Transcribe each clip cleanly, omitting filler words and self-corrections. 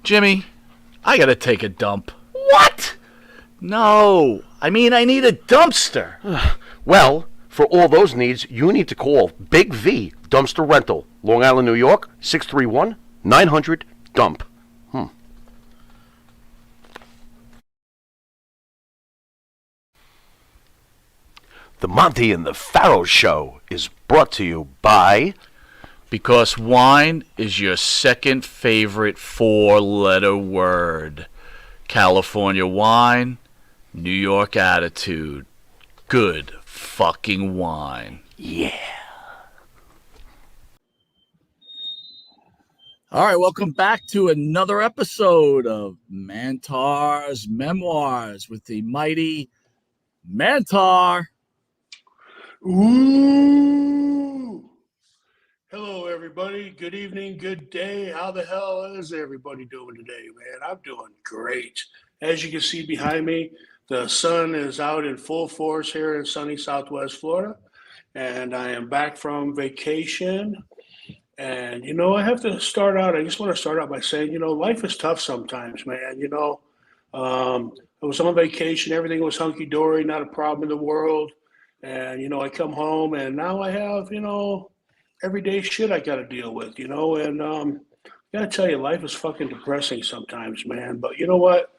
Jimmy, I gotta take a dump. What? No, I mean I need a dumpster. Well, for all those needs, you need to call Big V Dumpster Rental, Long Island, New York, 631 900 dump. The Monty and the Pharaoh Show is brought to you by Because wine is your second favorite four-letter word. California wine, New York attitude. Good fucking wine. Yeah. All right, welcome back to another episode of Mantaur's Memoirs with the mighty Mantaur. Ooh. Hello, everybody. Good evening, good day. How the hell is everybody doing today, man? I'm doing great. As you can see behind me, the sun is out in full force here in sunny Southwest Florida, and I am back from vacation. And, I have to start out, I just want to start out by saying, life is tough sometimes, man. I was on vacation, everything was hunky dory, not a problem in the world. And, I come home and now I have, everyday shit I got to deal with, and I got to tell you, life is fucking depressing sometimes, man. But you know what?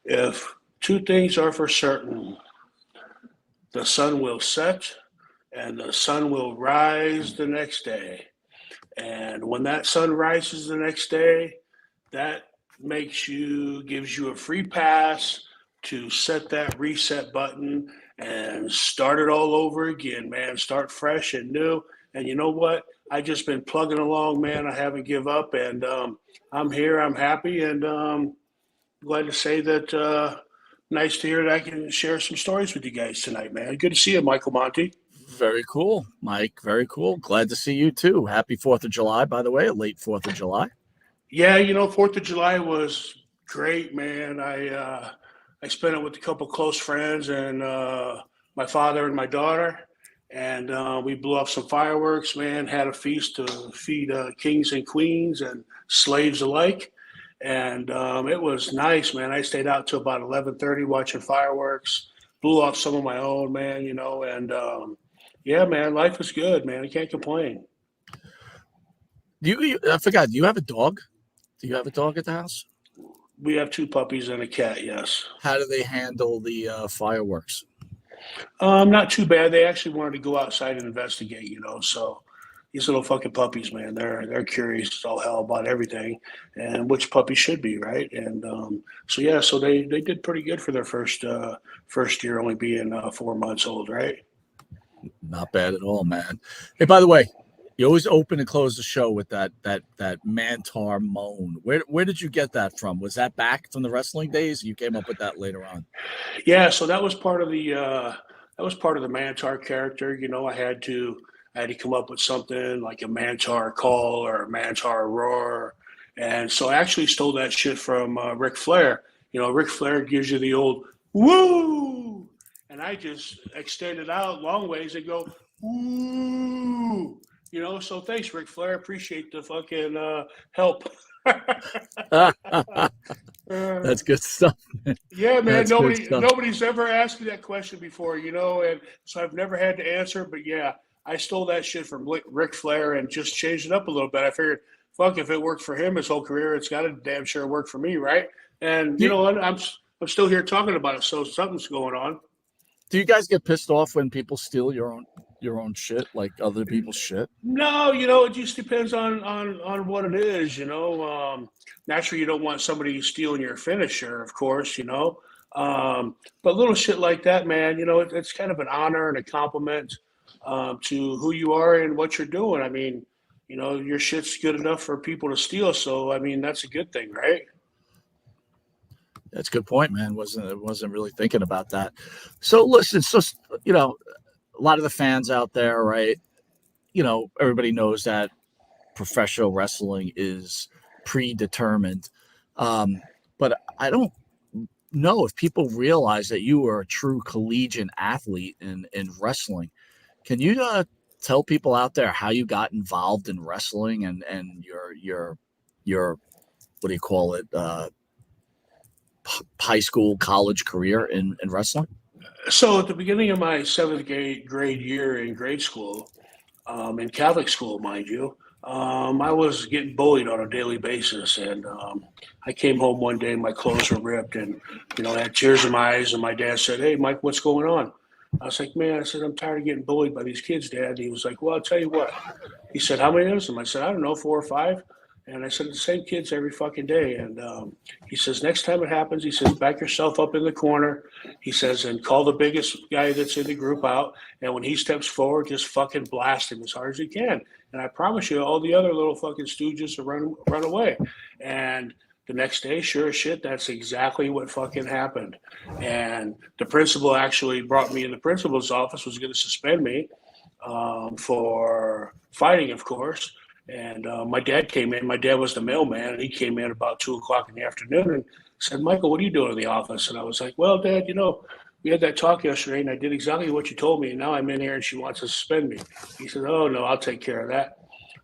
If two things are for certain, the sun will set and the sun will rise the next day. And when that sun rises the next day, that gives you a free pass to set that reset button and start it all over again, man. Start fresh and new. And you know what? I just been plugging along, man. I haven't give up, and I'm here. I'm happy, and glad to say that. Nice to hear that I can share some stories with you guys tonight, man. Good to see you, Michael Monty. Very cool, Mike. Very cool. Glad to see you too. Happy 4th of July, by the way, a late 4th of July. Yeah, 4th of July was great, man. I spent it with a couple close friends and my father and my daughter, and we blew off some fireworks, man. Had a feast to feed kings and queens and slaves alike, and it was nice, man. I stayed out till about 11:30 watching fireworks. Blew off some of my own, man. And yeah, man, life was good, man. I can't complain. I forgot. Do you have a dog? Do you have a dog at the house? We have two puppies and a cat, yes. How do they handle the fireworks? Not too bad. They actually wanted to go outside and investigate, so these little fucking puppies, man, they're curious as all hell about everything and which puppy should be, right? And so yeah, so they did pretty good for their first year, only being 4 months old, right? Not bad at all, man. Hey, by the way, you always open and close the show with that Mantaur moan. Where did you get that from? Was that back from the wrestling days? You came up with that later on. Yeah, so that was part of the Mantaur character. I had to come up with something like a Mantaur call or a Mantaur roar, and so I actually stole that shit from Ric Flair. Ric Flair gives you the old woo, and I just extend it out long ways and go woo. So thanks, Ric Flair. Appreciate the fucking help. That's good stuff. Yeah, man. Nobody's ever asked me that question before, and so I've never had to answer. But yeah, I stole that shit from Ric Flair and just changed it up a little bit. I figured, fuck, if it worked for him his whole career, it's got to damn sure work for me, right? And you know what? I'm still here talking about it, so something's going on. Do you guys get pissed off when people steal your own shit, like other people's shit? No, it just depends on what it is, naturally you don't want somebody stealing your finisher, of course, but little shit like that, man, it's kind of an honor and a compliment to who you are and what you're doing. I mean, your shit's good enough for people to steal, so I mean that's a good thing, right? That's a good point, man. Wasn't really thinking about that. So listen, a lot of the fans out there, right? Everybody knows that professional wrestling is predetermined. But I don't know if people realize that you are a true collegiate athlete in wrestling. Can you tell people out there how you got involved in wrestling and your what do you call it? High school, college career in wrestling? So at the beginning of my seventh grade year in grade school, in Catholic school, mind you, I was getting bullied on a daily basis, and I came home one day, my clothes were ripped, and I had tears in my eyes. And my dad said, "Hey, Mike, what's going on?" I was like, "Man," I said, "I'm tired of getting bullied by these kids, Dad." And he was like, "Well, I'll tell you what." He said, "How many of them?" I said, "I don't know, 4 or 5." And I said, "The same kids every fucking day." And he says, "Next time it happens," he says, "back yourself up in the corner." He says, "and call the biggest guy that's in the group out. And when he steps forward, just fucking blast him as hard as you can. And I promise you, all the other little fucking stooges will run away." And the next day, sure as shit, that's exactly what fucking happened. And the principal actually brought me in the principal's office, was going to suspend me for fighting, of course. And my dad came in. My dad was the mailman, and he came in about 2 o'clock in the afternoon and said, "Michael, what are you doing in the office?" And I was like, "Well, Dad, we had that talk yesterday, and I did exactly what you told me, and now I'm in here, and she wants to suspend me." He said, "Oh, no, I'll take care of that."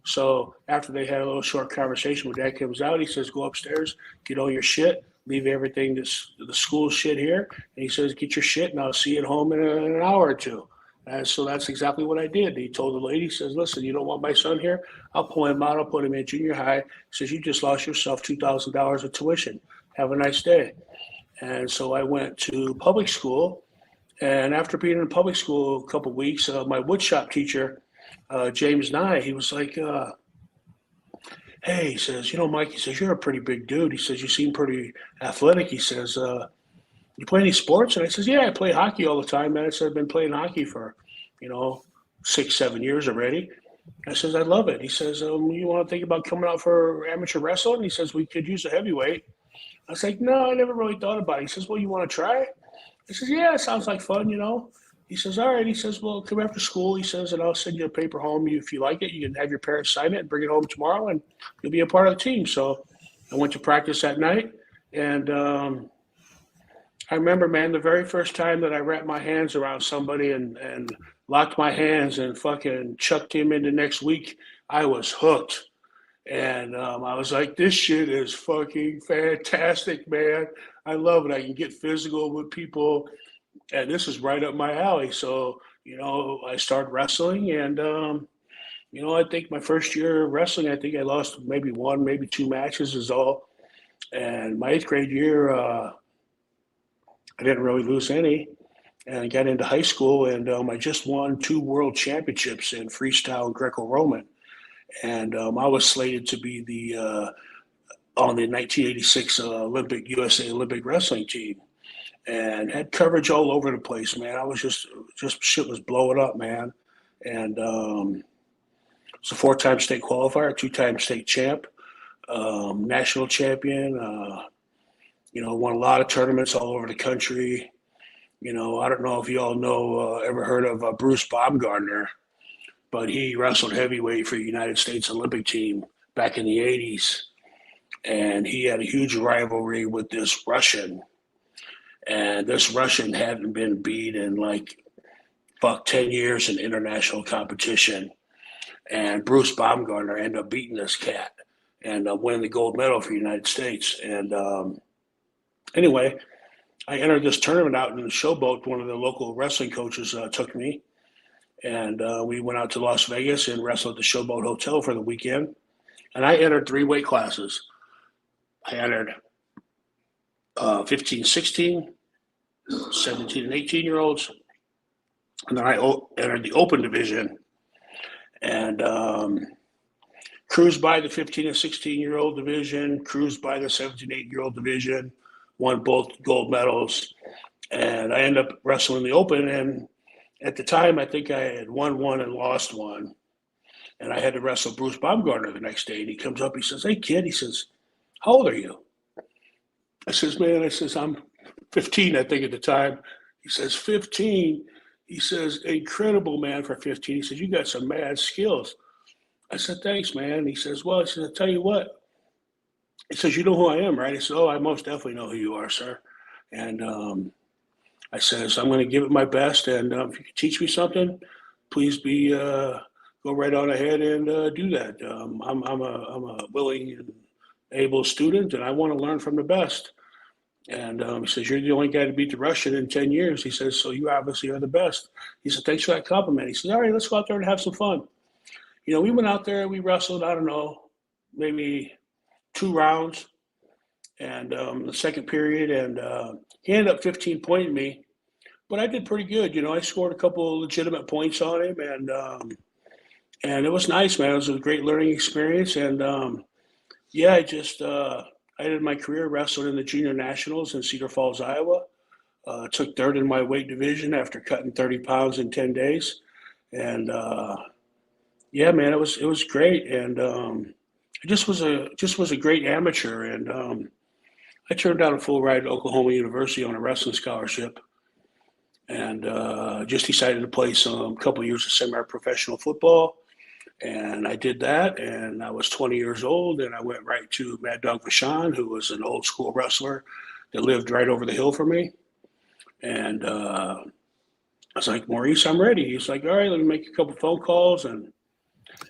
So after they had a little short conversation, when Dad comes out, he says, "Go upstairs, get all your shit, leave everything, the school shit here." And he says, "Get your shit, and I'll see you at home in an hour or two." And so that's exactly what I did. He told the lady, he says, "Listen, you don't want my son here? I'll pull him out. I'll put him in junior high." He says, "You just lost yourself $2,000 of tuition. Have a nice day." And so I went to public school. And after being in public school a couple of weeks, my woodshop teacher, James Nye, he was like, "Hey," he says, "Mike," he says, "you're a pretty big dude." He says, "You seem pretty athletic." He says, "You play any sports?" And I says, "Yeah, I play hockey all the time, man." I said, "I've been playing hockey for, 6, 7 years already." I says, "I love it." He says, "You want to think about coming out for amateur wrestling?" He says, "We could use a heavyweight." I was like, "No, I never really thought about it." He says, "Well, you want to try?" I says, "Yeah, it sounds like fun." He says, "All right." He says, "Well, come after school." He says, "And I'll send you a paper home. If you like it, you can have your parents sign it and bring it home tomorrow, and you'll be a part of the team." So I went to practice that night, and I remember, man, the very first time that I wrapped my hands around somebody and locked my hands and fucking chucked him into next week, I was hooked. And I was like, "This shit is fucking fantastic, man. I love it. I can get physical with people, and this is right up my alley." So, I started wrestling, and, I think my first year of wrestling, I think I lost maybe one, maybe two matches is all. And my eighth grade year, I didn't really lose any. And I got into high school, and I just won 2 world championships in freestyle and Greco-Roman. And I was slated to be on the 1986 Olympic USA Olympic wrestling team, and had coverage all over the place, man. I was just shit was blowing up, man. And it's a 4-time state qualifier, 2-time state champ, national champion. Won a lot of tournaments all over the country. I don't know if you all ever heard of Bruce Baumgartner, but he wrestled heavyweight for the United States Olympic team back in the 80s. And he had a huge rivalry with this Russian. And this Russian hadn't been beat in 10 years in international competition. And Bruce Baumgartner ended up beating this cat and winning the gold medal for the United States. And anyway, I entered this tournament out in the Showboat. One of the local wrestling coaches took me, and we went out to Las Vegas and wrestled at the Showboat Hotel for the weekend. And I entered 3 weight classes. I entered 15, 16, 17, and 18-year-olds. And then I entered the open division and cruised by the 15 and 16-year-old division, cruised by the 17, 18-year-old division, won both gold medals. And I ended up wrestling the open. And at the time, I think I had won one and lost one. And I had to wrestle Bruce Baumgartner the next day. And he comes up, he says, "Hey, kid," he says, "how old are you?" I says, "Man," I says, "I'm 15, I think, at the time." He says, "15?" He says, "Incredible, man, for 15." He says, "You got some mad skills." I said, "Thanks, man." He says, "Well," he says, "I'll tell you what." He says, "You know who I am, right?" I said, "Oh, I most definitely know who you are, sir." And I says, "I'm going to give it my best. And if you can teach me something, please go right on ahead and do that. I'm a willing able student, and I want to learn from the best. And he says, you're the only guy to beat the Russian in 10 years. He says, so you obviously are the best. He said, thanks for that compliment. He says, all right, let's go out there and have some fun. We went out there, we wrestled, I don't know, maybe 2 rounds and the second period. And he ended up 15 pointing me, but I did pretty good. I scored a couple of legitimate points on him. And it was nice, man. It was a great learning experience. And I just, I ended my career wrestling in the junior nationals in Cedar Falls, Iowa. Took third in my weight division after cutting 30 pounds in 10 days. And man, it was great. And I just was a great amateur. And I turned down a full ride to Oklahoma University on a wrestling scholarship. And just decided to play some couple of years of semi-professional football. And I did that, and I was 20 years old, and I went right to Mad Dog Vashon, who was an old school wrestler that lived right over the hill from me. And I was like, Maurice, I'm ready. He's like, all right, let me make a couple phone calls. And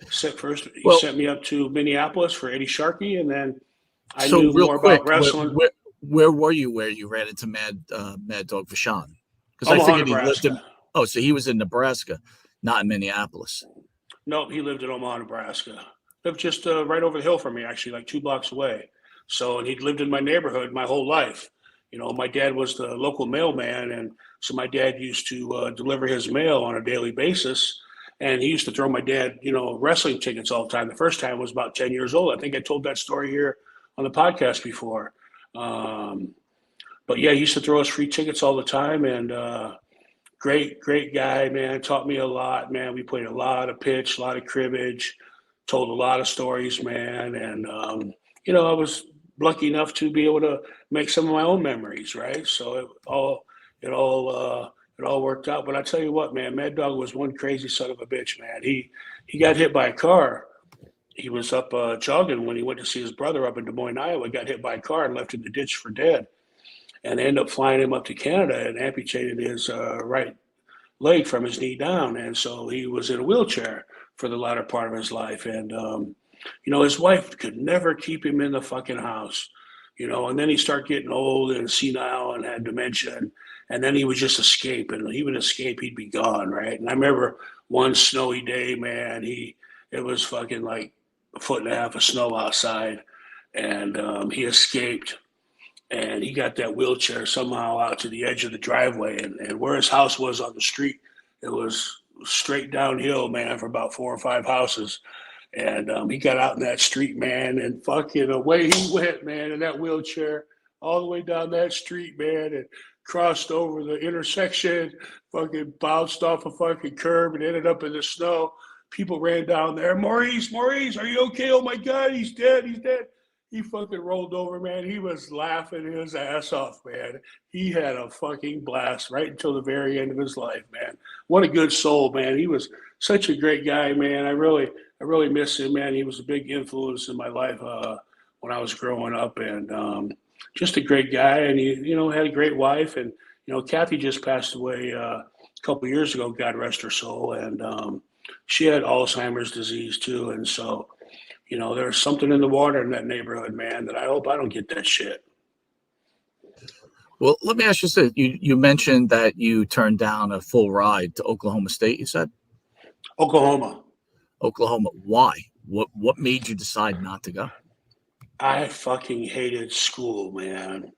he sent me up to Minneapolis for Eddie Sharkey, and then I knew more about wrestling. Where were you where you ran into Mad Dog Vashon? Because I figured he lived in. Oh, so he was in Nebraska, not in Minneapolis. Nope, he lived in Omaha, Nebraska. Lived just right over the hill from me, actually, like 2 blocks away. So, and he'd lived in my neighborhood my whole life. My dad was the local mailman, and so my dad used to deliver his mail on a daily basis. And he used to throw my dad, wrestling tickets all the time. The first time was about 10 years old. I think I told that story here on the podcast before. But yeah, he used to throw us free tickets all the time, and great guy, man. Taught me a lot, man. We played a lot of pitch, a lot of cribbage, told a lot of stories, man. And I was lucky enough to be able to make some of my own memories, right? So it all worked out. But I tell you what, man, Mad Dog was one crazy son of a bitch, man. He got hit by a car. He was up jogging when he went to see his brother up in Des Moines, Iowa. Got hit by a car and left in the ditch for dead. And they ended up flying him up to Canada and amputated his right leg from his knee down. And so he was in a wheelchair for the latter part of his life. And, his wife could never keep him in the fucking house, and then he started getting old and senile and had dementia. And then he would just escape, and he would escape, he'd be gone, right? And I remember one snowy day, man, it was fucking like 1.5 feet of snow outside. And he escaped. And he got that wheelchair somehow out to the edge of the driveway. And where his house was on the street, it was straight downhill, man, for about 4 or 5 houses. And he got out in that street, man, and fucking away he went, man, in that wheelchair, all the way down that street, man, and crossed over the intersection, fucking bounced off a fucking curb and ended up in the snow. People ran down there. Maurice, are you okay? Oh, my God, he's dead. He fucking rolled over, man. He was laughing his ass off, man. He had a fucking blast right until the very end of his life, man. What a good soul, man. He was such a great guy, man. I really miss him, man. He was a big influence in my life when I was growing up, and just a great guy. And he, had a great wife. And, Kathy just passed away a couple years ago, God rest her soul. And she had Alzheimer's disease too. And so, there's something in the water in that neighborhood, man, that I hope I don't get that shit. Well, let me ask you this. You mentioned that you turned down a full ride to Oklahoma State, you said? Oklahoma. Why? What made you decide not to go? I fucking hated school, man.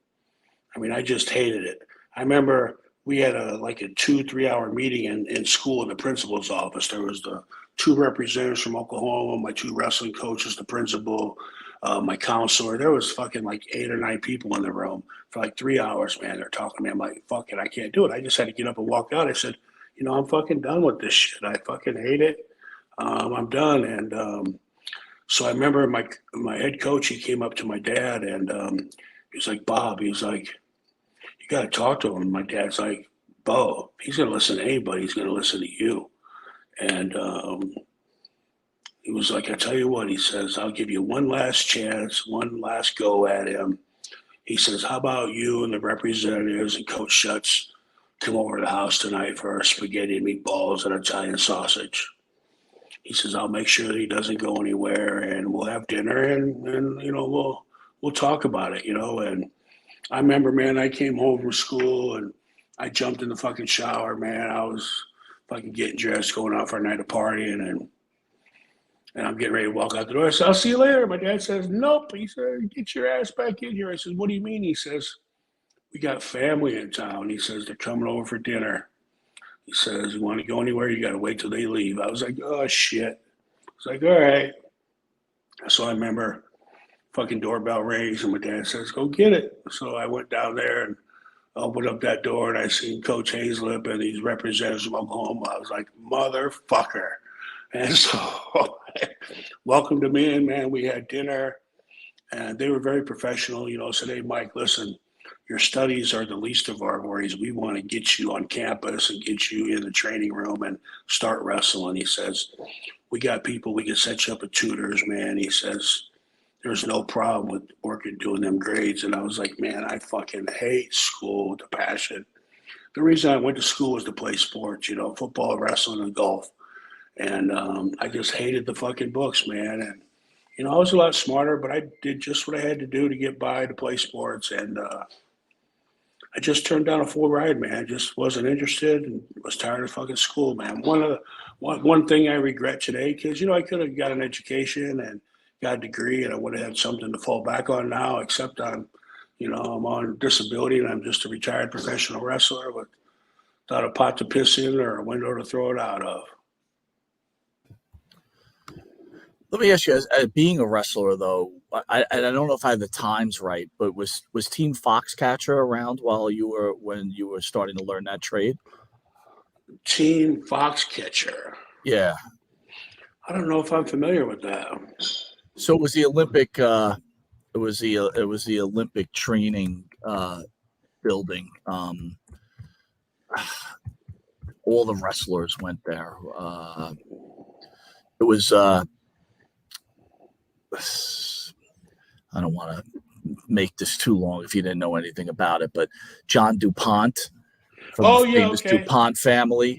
I mean, I just hated it. I remember we had a 2-3 hour meeting in school in the principal's office. There was the 2 representatives from Oklahoma, my 2 wrestling coaches, the principal, my counselor. There was fucking 8 or 9 people in the room for 3 hours, man. They're talking to me. I'm like, fuck it, I can't do it. I just had to get up and walk out. I said, I'm fucking done with this shit. I fucking hate it. I'm done. And so I remember my head coach, he came up to my dad and he's like, Bob, he's like, you got to talk to him. My dad's like, Bo, he's going to listen to anybody. He's going to listen to you. And he was like, I tell you what, he says, I'll give you one last chance, one last go at him. He says, how about you and the representatives and Coach Schutz come over to the house tonight for spaghetti and meatballs and Italian sausage? He says, I'll make sure that he doesn't go anywhere, and we'll have dinner and we'll talk about it, And I remember, man, I came home from school and I jumped in the fucking shower, man. I was fucking getting dressed, going out for a night of partying, and I'm getting ready to walk out the door. I said, I'll see you later. My dad says, nope. He said, get your ass back in here. I said, what do you mean? He says, we got family in town. He says, they're coming over for dinner. He says, you want to go anywhere? You got to wait till they leave. I was like, oh, shit. I was like, all right. So I remember fucking doorbell rings and my dad says, go get it. So I went down there and opened up that door and I seen Coach Hazlip and these representatives from Oklahoma. I was like, motherfucker. And so welcomed them in, man. We had dinner and they were very professional, said, hey, Mike, listen, your studies are the least of our worries. We want to get you on campus and get you in the training room and start wrestling. He says, we got people, we can set you up with tutors, man. He says, there's no problem with working, doing them grades. And I was like, man, I fucking hate school with a passion. The reason I went to school was to play sports, football, wrestling, and golf. And I just hated the fucking books, man. And, I was a lot smarter, but I did just what I had to do to get by to play sports. And I just turned down a full ride, man. I just wasn't interested and was tired of fucking school, man. One thing I regret today, because, I could have got an education and got a degree and I would have had something to fall back on now, except I'm on disability and I'm just a retired professional wrestler without a pot to piss in or a window to throw it out of. Let me ask you, as being a wrestler, though, I don't know if I have the times right, but was Team Foxcatcher around when you were starting to learn that trade? Team Foxcatcher. Yeah. I don't know if I'm familiar with that. So it was the Olympic. It was the Olympic training building. All the wrestlers went there. It was. I don't want to make this too long if you didn't know anything about it, but John DuPont from the famous DuPont family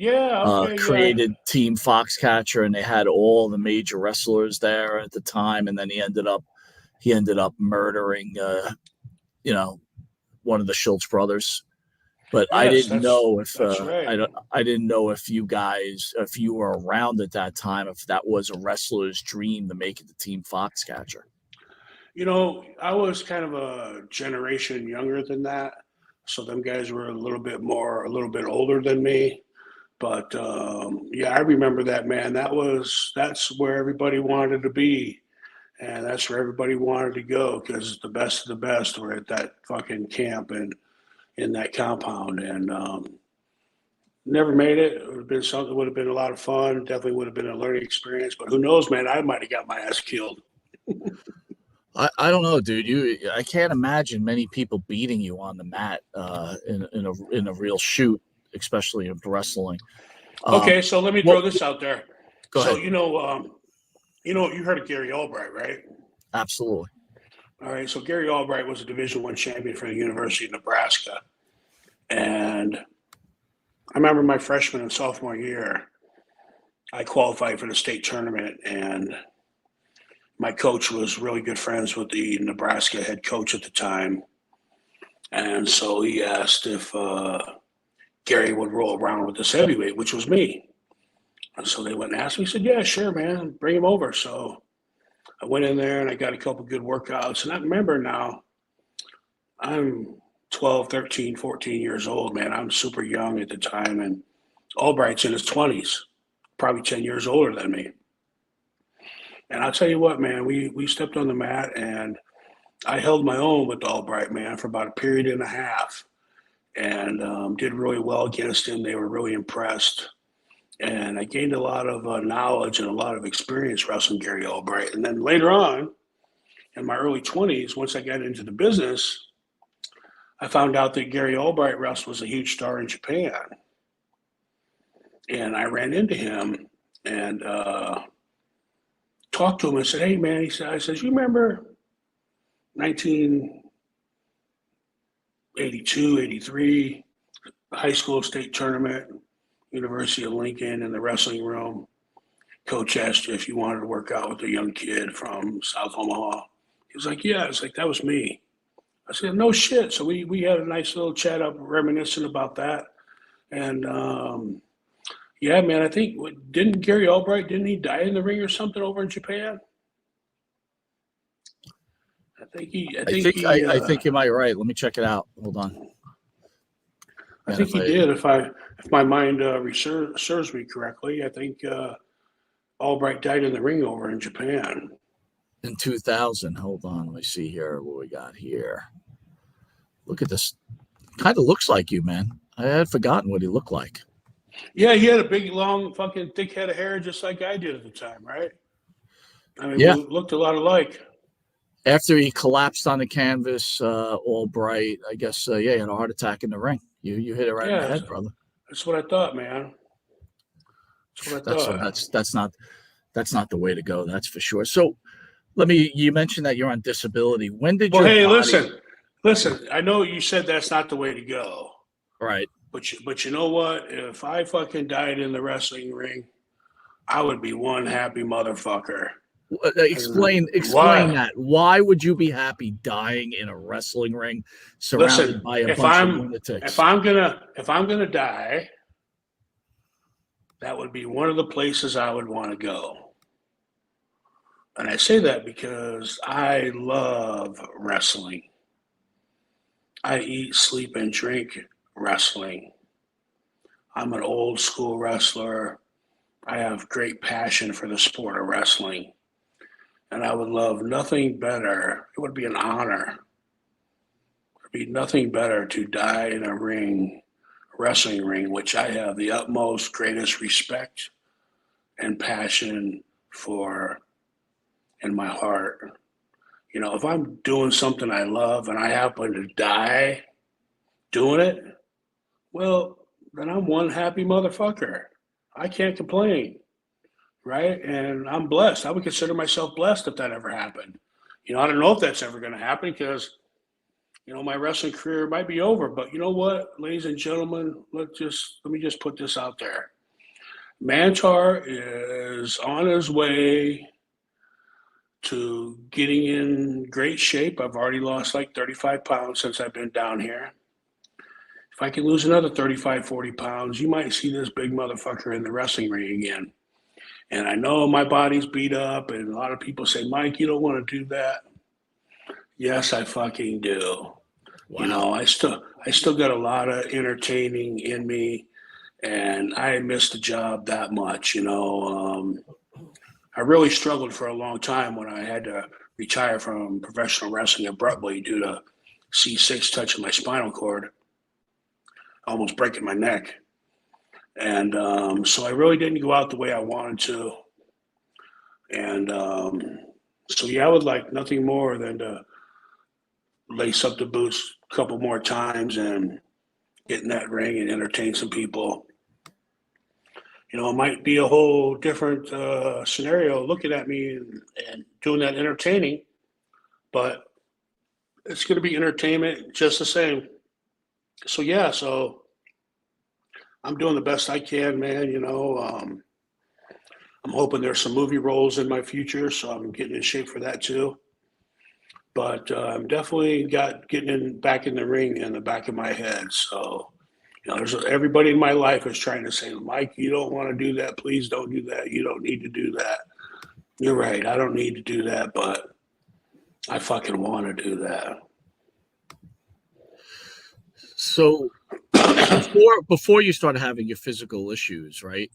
created Team Foxcatcher, and they had all the major wrestlers there at the time. And then he ended up murdering, one of the Schultz brothers. But yes, I didn't know if I didn't know if you were around at that time, if that was a wrestler's dream to make it to Team Foxcatcher. I was kind of a generation younger than that, so them guys were a little bit older than me. But I remember that, man. That's where everybody wanted to be, and that's where everybody wanted to go because the best of the best were at that fucking camp and in that compound, and never made it. It would have been something. Would have been a lot of fun. Definitely would have been a learning experience. But who knows, man? I might have got my ass killed. I don't know, dude. I can't imagine many people beating you on the mat in a real shoot, especially in wrestling. Okay, so let me throw this out there. Go ahead. You heard of Gary Albright, right? Absolutely. All right, so Gary Albright was a Division I champion for the University of Nebraska. And I remember my freshman and sophomore year, I qualified for the state tournament, and my coach was really good friends with the Nebraska head coach at the time. And so he asked if Gary would roll around with this heavyweight, which was me. And so they went and asked me. He said, yeah, sure, man, bring him over. So I went in there and I got a couple good workouts. And I remember now, I'm 12, 13, 14 years old, man. I'm super young at the time. And Albright's in his 20s, probably 10 years older than me. And I'll tell you what, man, we stepped on the mat and I held my own with Albright, man, for about a period and a half. And did really well against him. They were really impressed. And I gained a lot of knowledge and a lot of experience wrestling Gary Albright. And then later on, in my early 20s, once I got into the business, I found out that Gary Albright was a huge star in Japan. And I ran into him and talked to him and said, hey, man, I says, you remember 1982, 83, high school state tournament, University of Lincoln in the wrestling room. Coach asked you if you wanted to work out with a young kid from South Omaha. He was like, yeah. I was like, that was me. I said, no shit. So we had a nice little chat up reminiscing about that. And yeah, man, I think, didn't Gary Albright, didn't he die in the ring or something over in Japan? I think you might be right. Let me check it out. Hold on. I think he did. If my mind serves me correctly, I think Albright died in the ring over in Japan. In 2000. Hold on. Let me see here what we got here. Look at this. Kind of looks like you, man. I had forgotten what he looked like. Yeah, he had a big, long, fucking thick head of hair just like I did at the time, right? I mean, Yeah. we looked a lot alike. After he collapsed on the canvas, Albright, I guess, he had a heart attack in the ring. You hit it right in the head, brother. That's what I thought, man. That's what I thought. That's not the way to go. That's for sure. So you mentioned that you're on disability. When did listen, I know you said that's not the way to go. Right. But you know what? If I fucking died in the wrestling ring, I would be one happy motherfucker. Explain that. Why would you be happy dying in a wrestling ring surrounded by a bunch of lunatics? If I'm gonna die, that would be one of the places I would want to go. And I say that because I love wrestling. I eat, sleep, and drink wrestling. I'm an old school wrestler. I have great passion for the sport of wrestling. And I would love nothing better. It would be an honor. It would be nothing better to die in a wrestling ring, which I have the utmost, greatest respect and passion for in my heart. You know, if I'm doing something I love and I happen to die doing it, well, then I'm one happy motherfucker. I can't complain. Right? And I'm blessed. I would consider myself blessed if that ever happened. You know, I don't know if that's ever going to happen because, you know, my wrestling career might be over. But you know what, ladies and gentlemen, let me just put this out there. Mantaur is on his way to getting in great shape. I've already lost like 35 pounds since I've been down here. If I can lose another 35, 40 pounds, you might see this big motherfucker in the wrestling ring again. And I know my body's beat up, and a lot of people say, Mike, you don't want to do that. Yes, I fucking do. Wow. You know, I still got a lot of entertaining in me, and I missed the job that much. You know, I really struggled for a long time when I had to retire from professional wrestling abruptly due to C6 touching my spinal cord, almost breaking my neck. And so I really didn't go out the way I wanted to. And so, yeah, I would like nothing more than to lace up the boots a couple more times and get in that ring and entertain some people. You know, it might be a whole different scenario looking at me and doing that entertaining, but it's going to be entertainment just the same. So, yeah, I'm doing the best I can, man. You know, I'm hoping there's some movie roles in my future, so I'm getting in shape for that too. But I'm definitely getting back in the ring in the back of my head. So, you know, there's everybody in my life is trying to say, Mike, you don't want to do that. Please don't do that. You don't need to do that. You're right. I don't need to do that, but I fucking want to do that. So before you started having your physical issues, right?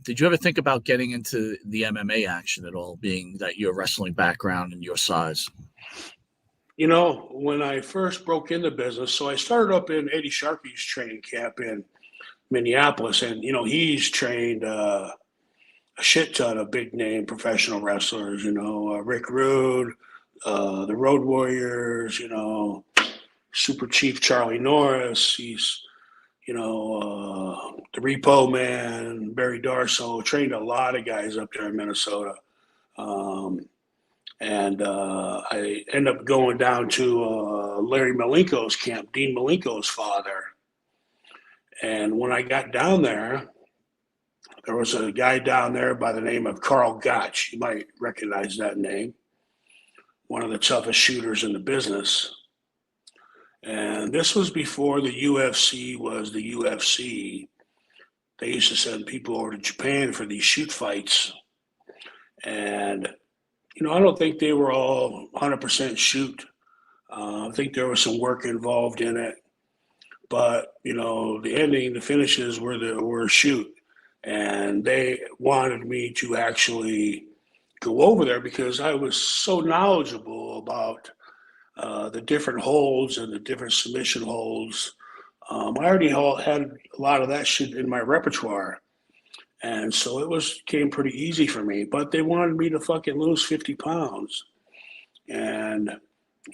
Did you ever think about getting into the MMA action at all, being that your wrestling background and your size? You know, when I first broke into business, so I started up in Eddie Sharkey's training camp in Minneapolis, and, you know, he's trained a shit ton of big name professional wrestlers, you know, Rick Rude, the Road Warriors, you know, Super Chief Charlie Norris. He's, you know, the Repo Man, Barry Darso, trained a lot of guys up there in Minnesota. And I ended up going down to Larry Malenko's camp, Dean Malenko's father. And when I got down there was a guy down there by the name of Carl Gotch. You might recognize that name. one of the toughest shooters in the business. And this was before the UFC was the UFC. They used to send people over to Japan for these shoot fights. And, I don't think they were all 100% shoot. I think there was some work involved in it. But, the ending, the finishes were shoot. And they wanted me to actually go over there because I was so knowledgeable about the different holds and the different submission holds. I already had a lot of that shit in my repertoire. And so it came pretty easy for me. But they wanted me to fucking lose 50 pounds. And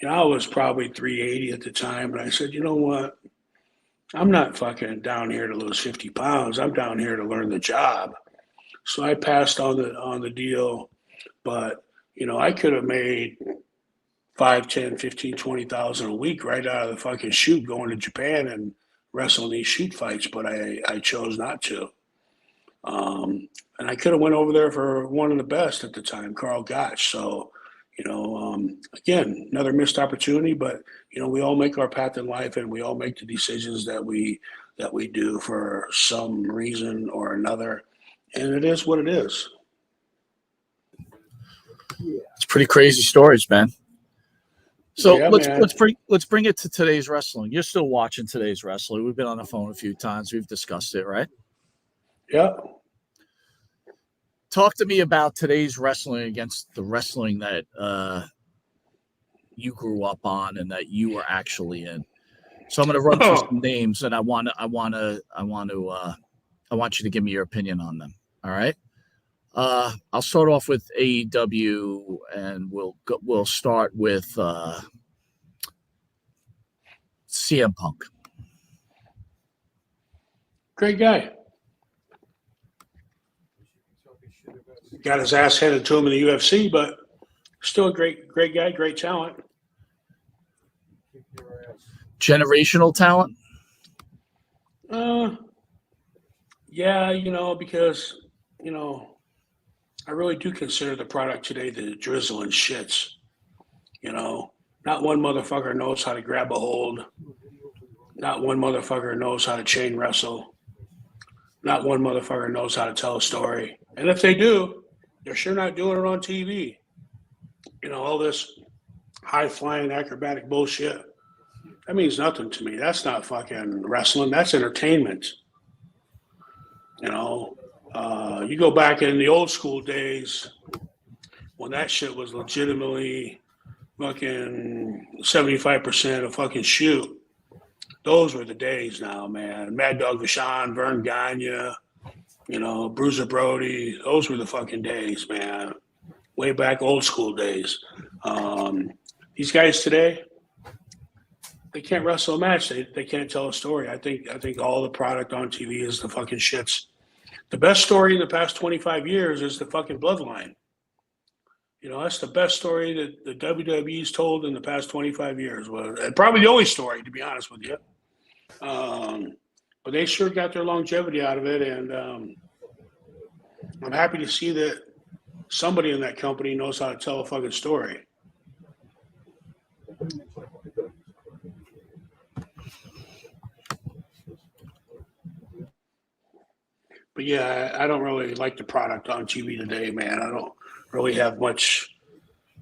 I was probably 380 at the time. And I said, you know what? I'm not fucking down here to lose 50 pounds. I'm down here to learn the job. So I passed on the deal. But, I could have made 5, 10, 15, 20,000 a week right out of the fucking shoot going to Japan and wrestling these shoot fights. But I chose not to. And I could have went over there for one of the best at the time, Carl Gotch. So, again, another missed opportunity, but, we all make our path in life and we all make the decisions that we do for some reason or another. And it is what it is. It's pretty crazy stories, man. So Yeah, let's bring it to today's wrestling. You're still watching today's wrestling. We've been on the phone a few times. We've discussed it, right? Yeah. Talk to me about today's wrestling against the wrestling that you grew up on and that you were actually in. So I'm going to run through some names, and I want you to give me your opinion on them. All right. I'll start off with AEW, and we'll start with CM Punk. Great guy. Got his ass handed to him in the UFC, but still a great guy, great talent. Generational talent? Yeah, because, I really do consider the product today the drizzle and shits. Not one motherfucker knows how to grab a hold. Not one motherfucker knows how to chain wrestle. Not one motherfucker knows how to tell a story. And if they do, they're sure not doing it on TV. All this high-flying acrobatic bullshit, that means nothing to me. That's not fucking wrestling. That's entertainment. You go back in the old school days when that shit was legitimately fucking 75% of fucking shoot. Those were the days now, man. Mad Dog Vashon, Vern Gagne, Bruiser Brody. Those were the fucking days, man. Way back old school days. These guys today, they can't wrestle a match. They can't tell a story. I think all the product on TV is the fucking shits. The best story in the past 25 years is the fucking Bloodline. That's the best story that the WWE's told in the past 25 years. And probably the only story, to be honest with you. But they sure got their longevity out of it, and I'm happy to see that somebody in that company knows how to tell a fucking story. But yeah, I don't really like the product on TV today, man. I don't really have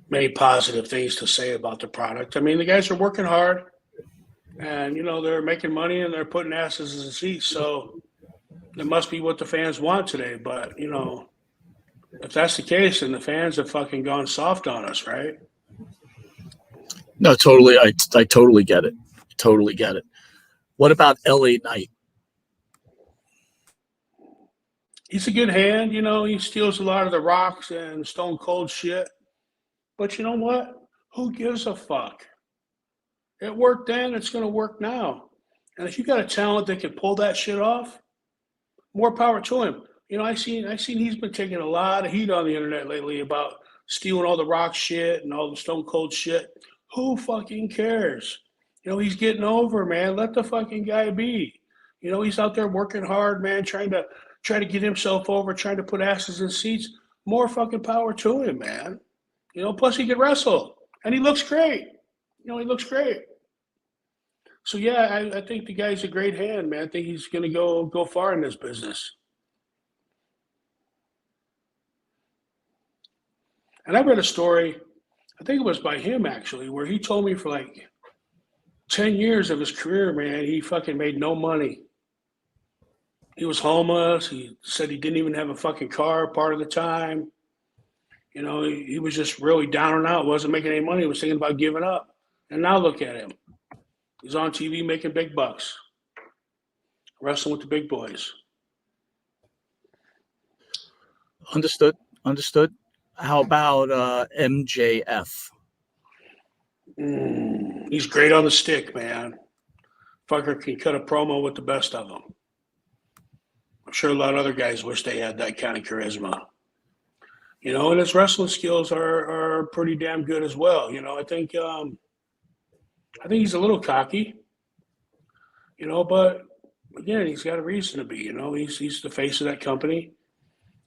many positive things to say about the product. I mean, the guys are working hard, and they're making money and they're putting asses in seats. So it must be what the fans want today. But if that's the case, then the fans have fucking gone soft on us, right? No, totally. I totally get it. Totally get it. What about LA Knight? He's a good hand, he steals a lot of the rocks and Stone Cold shit. But you know what? Who gives a fuck? It worked then, it's going to work now. And if you got a talent that can pull that shit off, more power to him. I seen he's been taking a lot of heat on the internet lately about stealing all the rock shit and all the Stone Cold shit. Who fucking cares? He's getting over, man. Let the fucking guy be. He's out there working hard, man, trying to get himself over, trying to put asses in seats. More fucking power to him, man. Plus he can wrestle. And he looks great. He looks great. So yeah, I think the guy's a great hand, man. I think he's going to go far in this business. And I read a story, I think it was by him actually, where he told me for like 10 years of his career, man, he fucking made no money. He was homeless. He said he didn't even have a fucking car part of the time. He was just really down and out, wasn't making any money, was thinking about giving up. And now look at him. He's on TV making big bucks, wrestling with the big boys. Understood. How about MJF? He's great on the stick, man. Fucker can cut a promo with the best of them. I'm sure a lot of other guys wish they had that kind of charisma. And his wrestling skills are pretty damn good as well. I think he's a little cocky. But again, he's got a reason to be. He's the face of that company,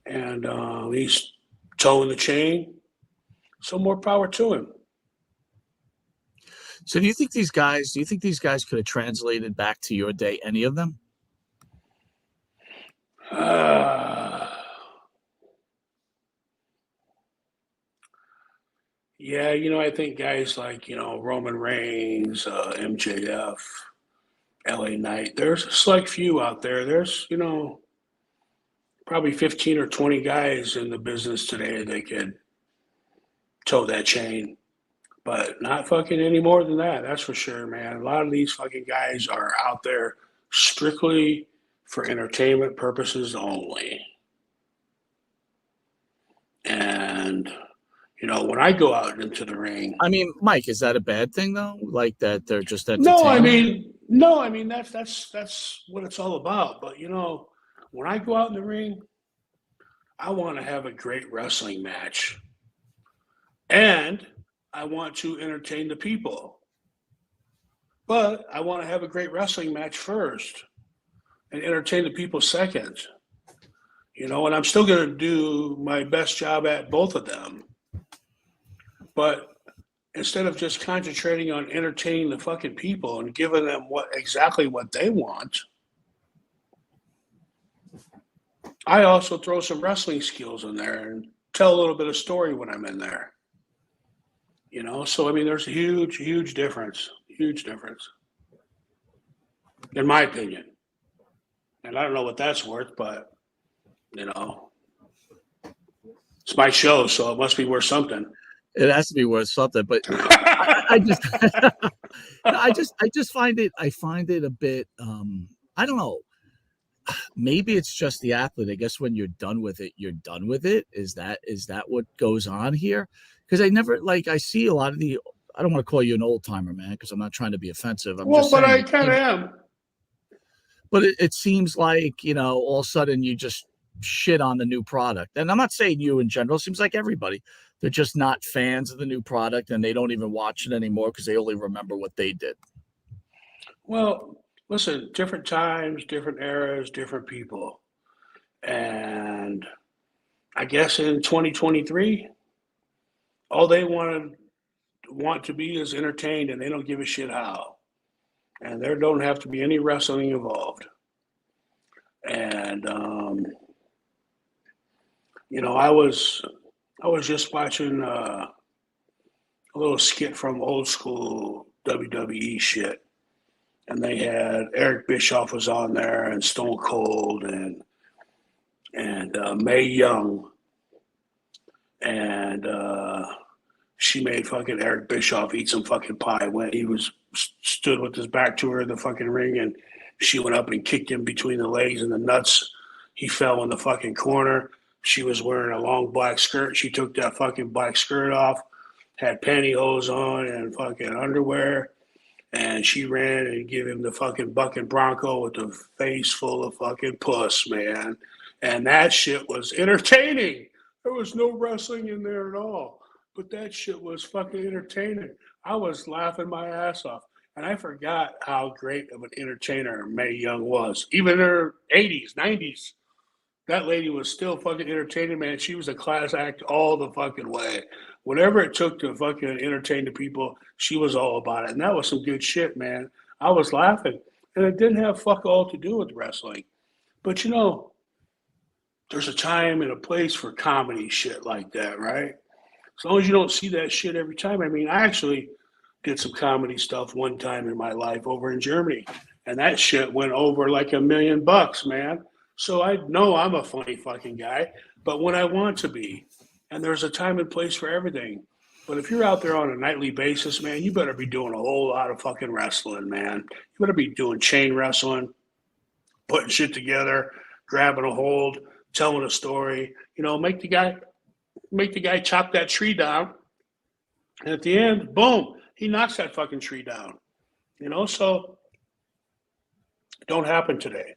and he's toeing the chain. So more power to him. So do you think these guys could have translated back to your day, any of them? Yeah, I think guys like, Roman Reigns, MJF, LA Knight, there's a select few out there. There's, probably 15 or 20 guys in the business today that could toe that chain. But not fucking any more than that, that's for sure, man. A lot of these fucking guys are out there strictly for entertainment purposes only. And, when I go out into the ring. I mean, Mike, is that a bad thing though? Like that they're just entertaining? No, I mean that's what it's all about. But when I go out in the ring, I want to have a great wrestling match. And I want to entertain the people. But I want to have a great wrestling match first and entertain the people second. And I'm still going to do my best job at both of them. But instead of just concentrating on entertaining the fucking people and giving them exactly what they want, I also throw some wrestling skills in there and tell a little bit of story when I'm in there. So I mean, there's a huge difference, in my opinion. And I don't know what that's worth, but it's my show, so it must be worth something. It has to be worth something, but I just find it a bit, I don't know. Maybe it's just the athlete. I guess when you're done with it, you're done with it. Is that what goes on here? Because I see a lot of I don't want to call you an old timer, man, because I'm not trying to be offensive. But I kind of am. But it seems like, all of a sudden you just shit on the new product. And I'm not saying you in general. It seems like everybody. They're just not fans of the new product, and they don't even watch it anymore because they only remember what they did. Well, listen, different times, different eras, different people. And I guess in 2023, all they want to be is entertained, and they don't give a shit how. And there don't have to be any wrestling involved. And, I was just watching a little skit from old school WWE shit. And they had Eric Bischoff was on there, and Stone Cold, and Mae Young. And she made fucking Eric Bischoff eat some fucking pie when he stood with his back to her in the fucking ring, and she went up and kicked him between the legs and the nuts. He fell in the fucking corner. She was wearing a long black skirt. She took that fucking black skirt off, had pantyhose on and fucking underwear, and she ran and gave him the fucking bucking bronco with the face full of fucking puss, man. And that shit was entertaining. There was no wrestling in there at all. But that shit was fucking entertaining. I was laughing my ass off. And I forgot how great of an entertainer Mae Young was. Even in her 80s, 90s. That lady was still fucking entertaining, man. She was a class act all the fucking way. whatever it took to fucking entertain the people, she was all about it. And that was some good shit, man. I was laughing. And it didn't have fuck all to do with wrestling. But you know, there's a time and a place for comedy shit like that, right? As long as you don't see that shit every time. I mean, I actually did some comedy stuff one time in my life over in Germany. And that shit went over like $1 million, man. So I know I'm a funny fucking guy, but when I want to be, and there's a time and place for everything. But if you're out there on a nightly basis, man, you better be doing a whole lot of fucking wrestling, man. You better be doing chain wrestling, putting shit together, grabbing a hold, telling a story. You know, make the guy chop that tree down. And at the end, boom, he knocks that fucking tree down. You know, so don't happen today.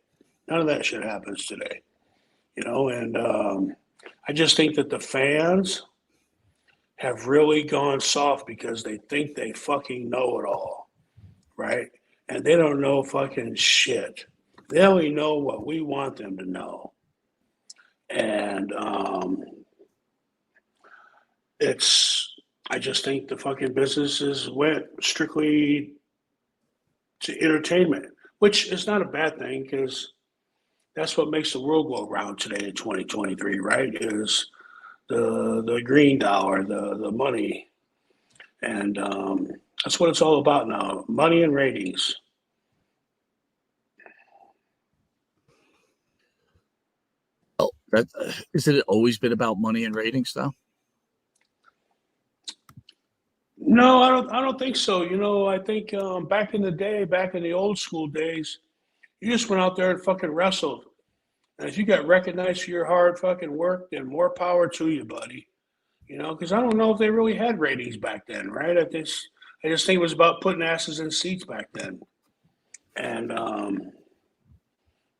None of that shit happens today. You know, and I just think that the fans have really gone soft because they think they fucking know it all, right? And they don't know fucking shit. They only know what we want them to know. And I just think the fucking businesses went strictly to entertainment, which is not a bad thing because that's what makes the world go around today in 2023, right? Is the green dollar, the money. And that's what it's all about now, money and ratings. Oh, that isn't it always been about money and ratings, though? No, I don't think so. You know, I think back in the day, back in the old school days, you just went out there and fucking wrestled. And if you got recognized for your hard fucking work, then more power to you, buddy. You know, because I don't know if they really had ratings back then, right? I just think it was about putting asses in seats back then. And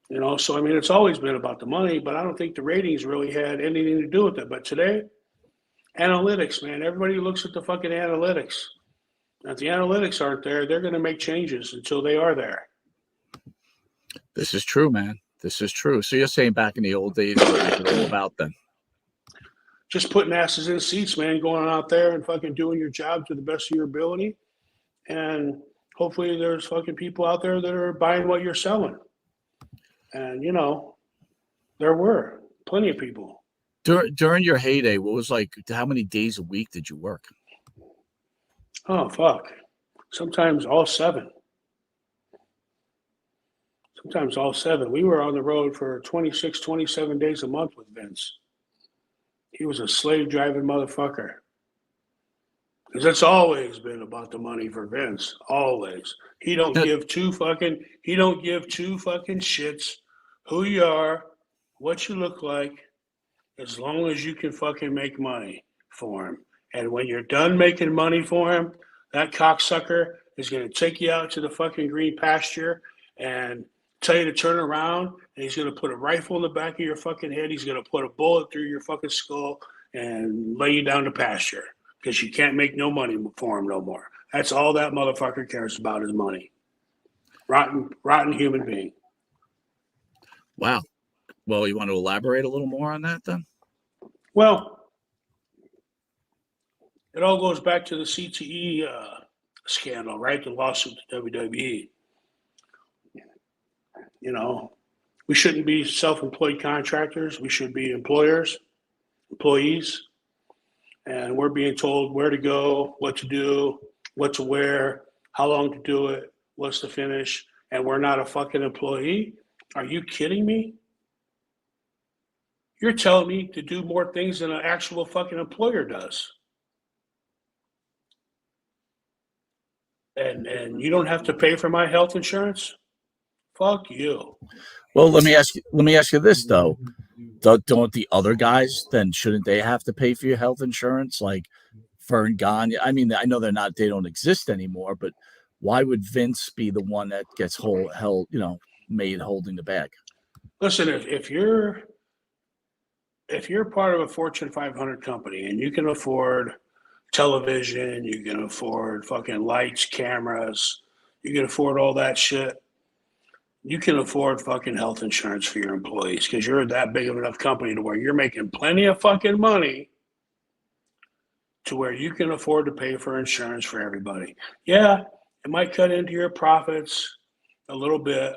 you know, so I mean, it's always been about the money, but I don't think the ratings really had anything to do with it. But today, analytics, man, everybody looks at the fucking analytics. If the analytics aren't there, they're going to make changes until they are there. This is true, man. This is true. So you're saying back in the old days, what was it all about then? Just putting asses in seats, man, going out there and fucking doing your job to the best of your ability. And hopefully there's fucking people out there that are buying what you're selling. And, you know, there were plenty of people. During your heyday, what was like, how many days a week did you work? Oh, fuck. Sometimes all 7. Sometimes all 7. We were on the road for 26, 27 days a month with Vince. He was a slave driving motherfucker. Because it's always been about the money for Vince. Always. He don't give two fucking shits who you are, what you look like, as long as you can fucking make money for him. And when you're done making money for him, that cocksucker is going to take you out to the fucking green pasture and tell you to turn around, and he's going to put a rifle in the back of your fucking head. He's going to put a bullet through your fucking skull and lay you down to pasture because you can't make no money for him no more. That's all that motherfucker cares about is money. Rotten human being. Wow. Well, you want to elaborate a little more on that then? Well, it all goes back to the CTE scandal, right? The lawsuit to WWE. You know, we shouldn't be self-employed contractors. We should be employees. And we're being told where to go, what to do, what to wear, how long to do it, what's the finish, and we're not a fucking employee? Are you kidding me? You're telling me to do more things than an actual fucking employer does. And you don't have to pay for my health insurance? Fuck you. Well, let me ask you this though. Don't the other guys then, shouldn't they have to pay for your health insurance? Like Fern Gagne. I mean, I know they don't exist anymore, but why would Vince be the one that gets made holding the bag? Listen, if you're part of a Fortune 500 company and you can afford television, you can afford fucking lights, cameras, you can afford all that shit, you can afford fucking health insurance for your employees because you're that big of enough company to where you're making plenty of fucking money to where you can afford to pay for insurance for everybody. Yeah, it might cut into your profits a little bit,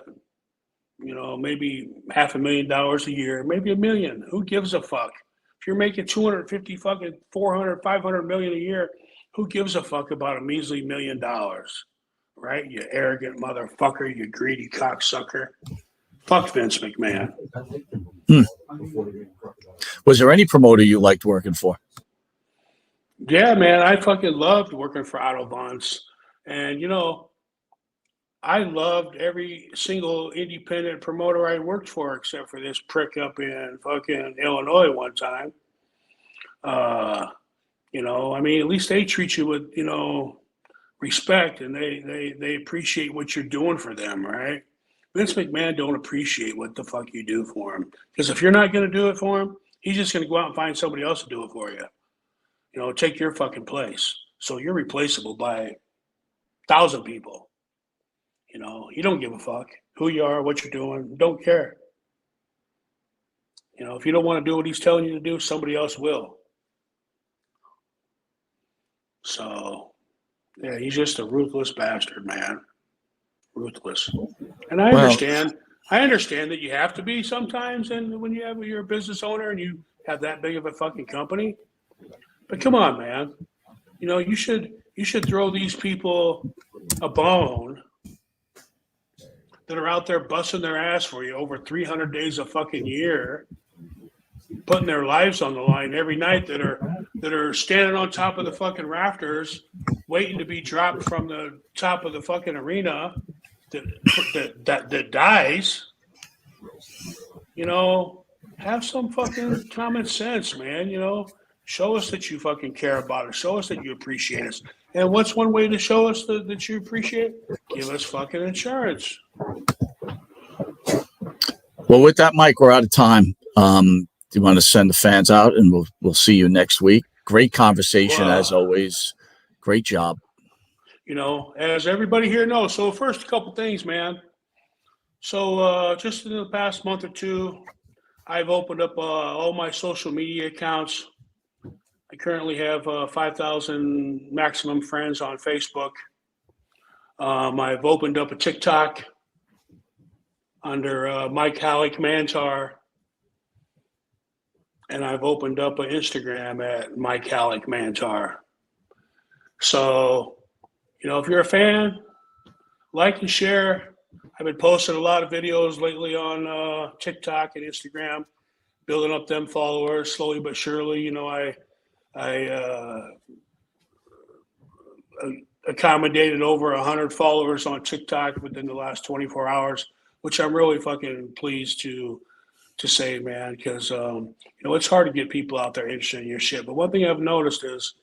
maybe $500,000 a year, maybe $1 million. Who gives a fuck? If you're making 250 fucking 400, 500 million a year, who gives a fuck about a measly $1 million? Right? You arrogant motherfucker, you greedy cocksucker. Fuck Vince McMahon. Was there any promoter you liked working for? Yeah, man, I fucking loved working for Otto Bonds. And, I loved every single independent promoter I worked for, except for this prick up in fucking Illinois one time. At least they treat you with, respect, and they appreciate what you're doing for them, right? Vince McMahon don't appreciate what the fuck you do for him. Because if you're not going to do it for him, he's just going to go out and find somebody else to do it for you. Take your fucking place. So you're replaceable by 1,000 people. He don't give a fuck who you are, what you're doing. Don't care. If you don't want to do what he's telling you to do, somebody else will. So, yeah, he's just a ruthless bastard, man. Ruthless. And I understand that you have to be sometimes, and when you're a business owner and you have that big of a fucking company. But come on, man. You should throw these people a bone that are out there busting their ass for you over 300 days a fucking year, putting their lives on the line every night, that are standing on top of the fucking rafters waiting to be dropped from the top of the fucking arena that dies. Have some fucking common sense, man. Show us that you fucking care about us. Show us that you appreciate us. And what's one way to show us that you appreciate? Give us fucking insurance. Well, with that, Mike, we're out of time. Do you want to send the fans out, and we'll see you next week? Great conversation as always. Great job. As everybody here knows. So first, a couple things, man. So just in the past month or two, I've opened up all my social media accounts. I currently have 5,000 maximum friends on Facebook. I've opened up a TikTok under Mike Halleck Mantaur. And I've opened up an Instagram at Mike Halleck Mantaur. So, if you're a fan, like and share. I've been posting a lot of videos lately on TikTok and Instagram, building up them followers slowly but surely. I accommodated over 100 followers on TikTok within the last 24 hours, which I'm really fucking pleased to say, man, because it's hard to get people out there interested in your shit. But one thing I've noticed is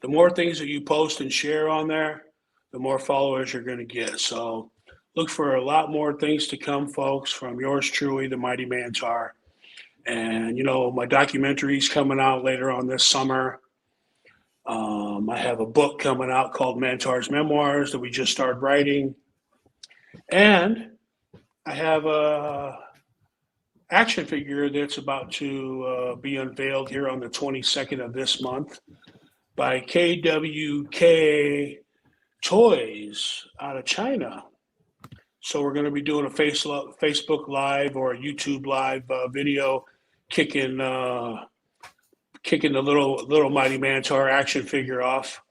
the more things that you post and share on there, the more followers you're going to get. So look for a lot more things to come, folks, from yours truly, the Mighty Mantaur. And, my documentary's coming out later on this summer. I have a book coming out called Mantaur's Memoirs that we just started writing. And I have a action figure that's about to be unveiled here on the 22nd of this month by KWK Toys out of China. So we're going to be doing a Facebook Live or a YouTube Live video kicking the little Mighty Mantaur action figure off.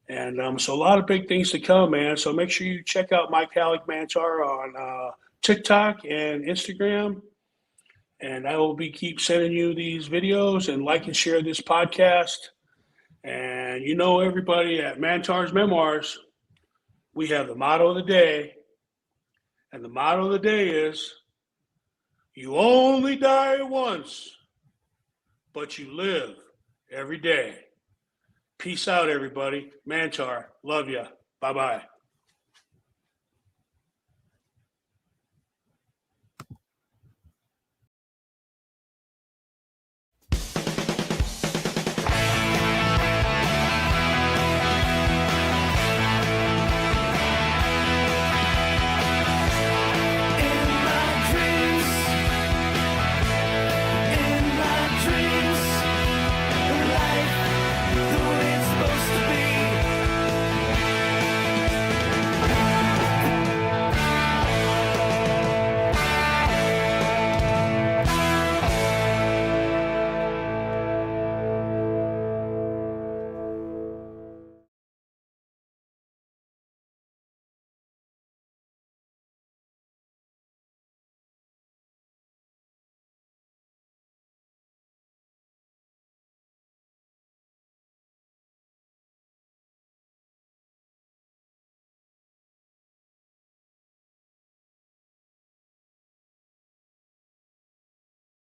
And so a lot of big things to come, man. So make sure you check out Mike Halleck Mantaur on TikTok and Instagram. And I will keep sending you these videos, and like and share this podcast. And everybody at Mantaur's Memoirs, we have the motto of the day. And the motto of the day is, you only die once, but you live every day. Peace out, everybody. Mantaur, love ya. Bye-bye.